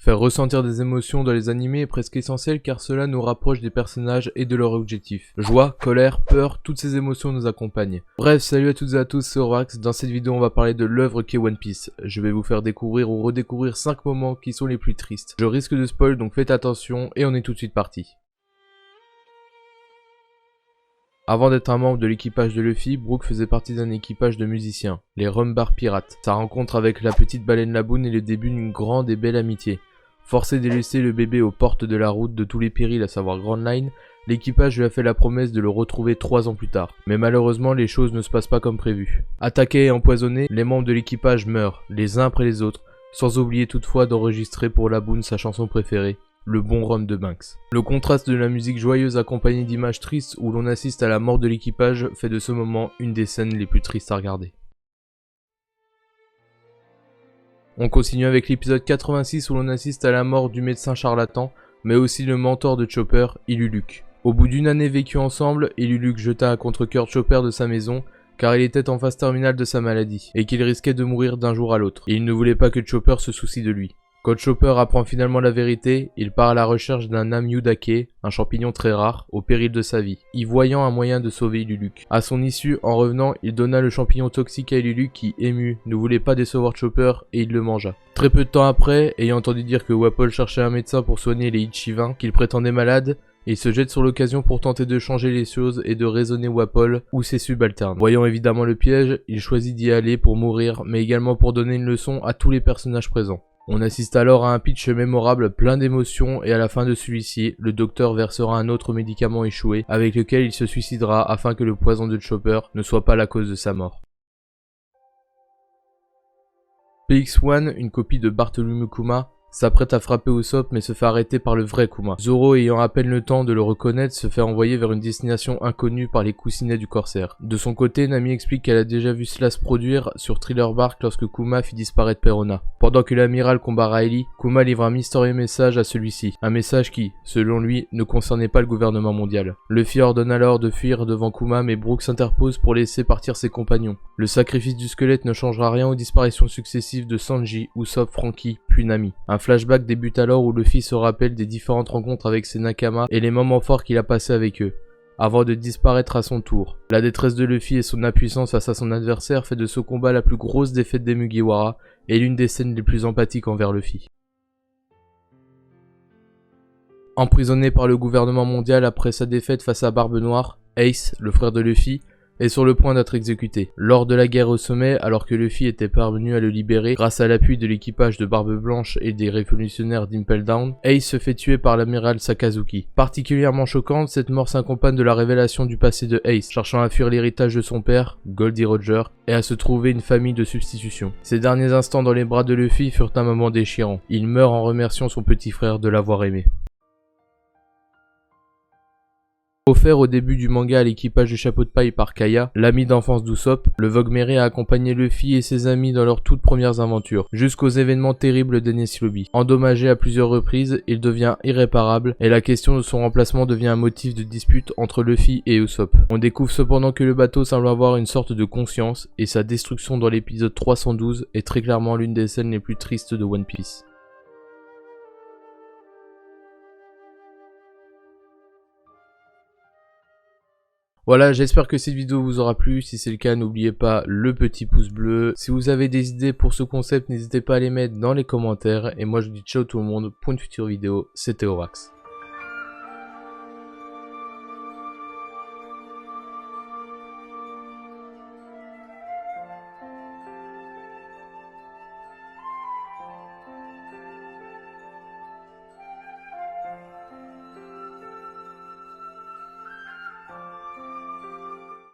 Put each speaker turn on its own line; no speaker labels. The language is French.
Faire ressentir des émotions dans les animés est presque essentiel car cela nous rapproche des personnages et de leur objectif. Joie, colère, peur, toutes ces émotions nous accompagnent. Bref, salut à toutes et à tous, c'est Orax. Dans cette vidéo, on va parler de l'œuvre qu'est One Piece. Je vais vous faire découvrir ou redécouvrir 5 moments qui sont les plus tristes. Je risque de spoil, donc faites attention et on est tout de suite parti. Avant d'être un membre de l'équipage de Luffy, Brook faisait partie d'un équipage de musiciens, les Rumbar Pirates. Sa rencontre avec la petite baleine Laboon est le début d'une grande et belle amitié. Forcé de laisser le bébé aux portes de la route de tous les périls, à savoir Grand Line, l'équipage lui a fait la promesse de le retrouver 3 ans plus tard. Mais malheureusement, les choses ne se passent pas comme prévu. Attaqués et empoisonnés, les membres de l'équipage meurent, les uns après les autres, sans oublier toutefois d'enregistrer pour Laboon sa chanson préférée, le bon rhum de Banks. Le contraste de la musique joyeuse accompagnée d'images tristes où l'on assiste à la mort de l'équipage fait de ce moment une des scènes les plus tristes à regarder. On continue avec l'épisode 86 où l'on assiste à la mort du médecin charlatan, mais aussi le mentor de Chopper, Iluluk. Au bout d'une année vécue ensemble, Iluluk jeta à contre-cœur Chopper de sa maison, car il était en phase terminale de sa maladie, et qu'il risquait de mourir d'un jour à l'autre, et il ne voulait pas que Chopper se soucie de lui. Quand Chopper apprend finalement la vérité, il part à la recherche d'un Namyu-Dake, un champignon très rare, au péril de sa vie, y voyant un moyen de sauver Iluluk. À son issue, en revenant, il donna le champignon toxique à Iluluk qui, ému, ne voulait pas décevoir Chopper et il le mangea. Très peu de temps après, ayant entendu dire que Wapol cherchait un médecin pour soigner les Ichivins qu'il prétendait malades, il se jette sur l'occasion pour tenter de changer les choses et de raisonner Wapol ou ses subalternes. Voyant évidemment le piège, il choisit d'y aller pour mourir, mais également pour donner une leçon à tous les personnages présents. On assiste alors à un pitch mémorable plein d'émotions et à la fin de celui-ci, le docteur versera un autre médicament échoué avec lequel il se suicidera afin que le poison de Chopper ne soit pas la cause de sa mort. PX-1, une copie de Bartholomew Kuma, s'apprête à frapper Usopp mais se fait arrêter par le vrai Kuma. Zoro, ayant à peine le temps de le reconnaître, se fait envoyer vers une destination inconnue par les coussinets du corsaire. De son côté, Nami explique qu'elle a déjà vu cela se produire sur Thriller Bark lorsque Kuma fit disparaître Perona. Pendant que l'amiral combat Riley, Kuma livre un mystérieux message à celui-ci. Un message qui, selon lui, ne concernait pas le gouvernement mondial. Luffy ordonne alors de fuir devant Kuma mais Brook s'interpose pour laisser partir ses compagnons. Le sacrifice du squelette ne changera rien aux disparitions successives de Sanji, Usopp, Franky, puis Nami. Un flashback débute alors où Luffy se rappelle des différentes rencontres avec ses Nakama et les moments forts qu'il a passés avec eux, avant de disparaître à son tour. La détresse de Luffy et son impuissance face à son adversaire fait de ce combat la plus grosse défaite des Mugiwara et l'une des scènes les plus empathiques envers Luffy. Emprisonné par le gouvernement mondial après sa défaite face à Barbe Noire, Ace, le frère de Luffy, est sur le point d'être exécuté. Lors de la guerre au sommet, alors que Luffy était parvenu à le libérer grâce à l'appui de l'équipage de Barbe Blanche et des révolutionnaires d'Impel Down, Ace se fait tuer par l'amiral Sakazuki. Particulièrement choquante, cette mort s'accompagne de la révélation du passé de Ace, cherchant à fuir l'héritage de son père, Goldie Roger, et à se trouver une famille de substitution. Ces derniers instants dans les bras de Luffy furent un moment déchirant. Il meurt en remerciant son petit frère de l'avoir aimé. Offert au début du manga à l'équipage du chapeau de paille par Kaya, l'ami d'enfance d'Usopp, le Vogue Mary a accompagné Luffy et ses amis dans leurs toutes premières aventures, jusqu'aux événements terribles d'Enies Lobby. Endommagé à plusieurs reprises, il devient irréparable et la question de son remplacement devient un motif de dispute entre Luffy et Usopp. On découvre cependant que le bateau semble avoir une sorte de conscience et sa destruction dans l'épisode 312 est très clairement l'une des scènes les plus tristes de One Piece. Voilà, j'espère que cette vidéo vous aura plu. Si c'est le cas, n'oubliez pas le petit pouce bleu. Si vous avez des idées pour ce concept, n'hésitez pas à les mettre dans les commentaires. Et moi, je vous dis ciao tout le monde pour une future vidéo. C'était Orax.